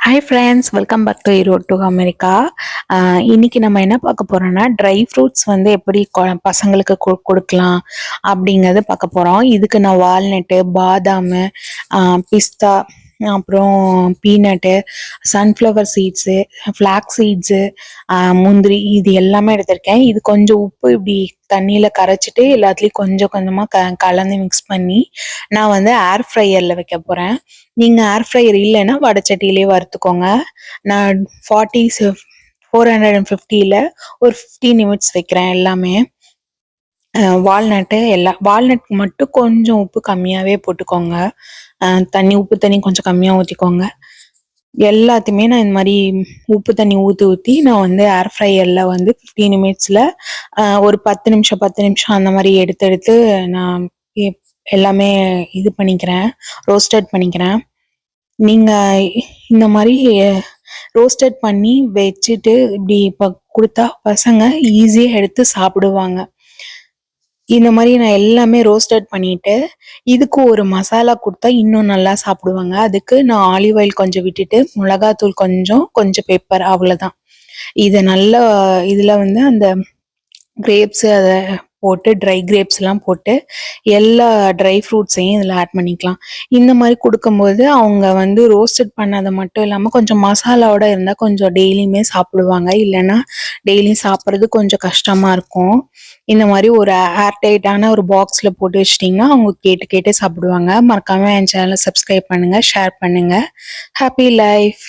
Hi friends, welcome back to Erode to America. இன்னைக்கு நம்ம என்ன பார்க்க போறோம்னா, ட்ரை ஃப்ரூட்ஸ் வந்து எப்படி பசங்களுக்கு கொடுக்கலாம் அப்படிங்கிறத பார்க்க போகிறோம். இதுக்கு நான் வால்நட்டு, பாதாம், பிஸ்தா, அப்புறம் peanut, sunflower seeds, flax seeds, முந்திரி, இது எல்லாமே எடுத்திருக்கேன். இது கொஞ்சம் உப்பு இப்படி தண்ணியில் கரைச்சிட்டு எல்லாத்துலேயும் கொஞ்சம் கொஞ்சமாக கலந்து மிக்ஸ் பண்ணி நான் வந்து ஏர் ஃப்ரையரில் வைக்க போகிறேன். நீங்கள் ஏர் ஃப்ரையர் இல்லைன்னா வடச்சட்டியிலே வறுத்துக்கோங்க. நான் 450ல் ஒரு 15 நிமிட்ஸ் வைக்கிறேன் எல்லாமே. வால்நட் மட்டும் கொஞ்சம் உப்பு கம்மியாகவே போட்டுக்கோங்க. உப்பு தண்ணி கொஞ்சம் கம்மியாக ஊற்றிக்கோங்க. எல்லாத்தையுமே நான் இந்த மாதிரி உப்பு தண்ணி ஊற்றி நான் வந்து ஏர் ஃப்ரையரில் வந்து 15 நிமிட்ஸில் ஒரு 10 நிமிஷம் அந்த மாதிரி எடுத்து நான் எல்லாமே இது பண்ணிக்கிறேன், ரோஸ்டட் பண்ணிக்கிறேன். நீங்கள் இந்த மாதிரி ரோஸ்டட் பண்ணி வச்சுட்டு இப்படி இப்போ கொடுத்தா பசங்க ஈஸியாக எடுத்து சாப்பிடுவாங்க. இந்த மாதிரி நான் எல்லாமே ரோஸ்டட் பண்ணிட்டு இதுக்கு ஒரு மசாலா கொடுத்தா இன்னும் நல்லா சாப்பிடுவாங்க. அதுக்கு நான் ஆலிவ் ஆயில் கொஞ்சம் விட்டுட்டு மிளகாத்தூள் கொஞ்சம் பெப்பர், அவ்வளோதான். இதை நல்லா இதில் வந்து அந்த கிரேப்ஸு அதை போட்டு ட்ரை கிரேப்ஸ்லாம் போட்டு எல்லா ட்ரை ஃப்ரூட்ஸையும் இதில் ஆட் பண்ணிக்கலாம். இந்த மாதிரி கொடுக்கும்போது அவங்க வந்து ரோஸ்டட் பண்ணதை மட்டும் இல்லாமல் கொஞ்சம் மசாலாவோட இருந்தால் கொஞ்சம் டெய்லியுமே சாப்பிடுவாங்க. இல்லைன்னா டெய்லியும் சாப்பிட்றது கொஞ்சம் கஷ்டமாக இருக்கும். இந்த மாதிரி ஒரு ஏர்டைட்டான ஒரு பாக்ஸில் போட்டு வச்சிட்டிங்கன்னா அவங்க கேட்டு சாப்பிடுவாங்க. மறக்காமல் என் சேனலை சப்ஸ்கிரைப் பண்ணுங்கள், ஷேர் பண்ணுங்கள். Happy life.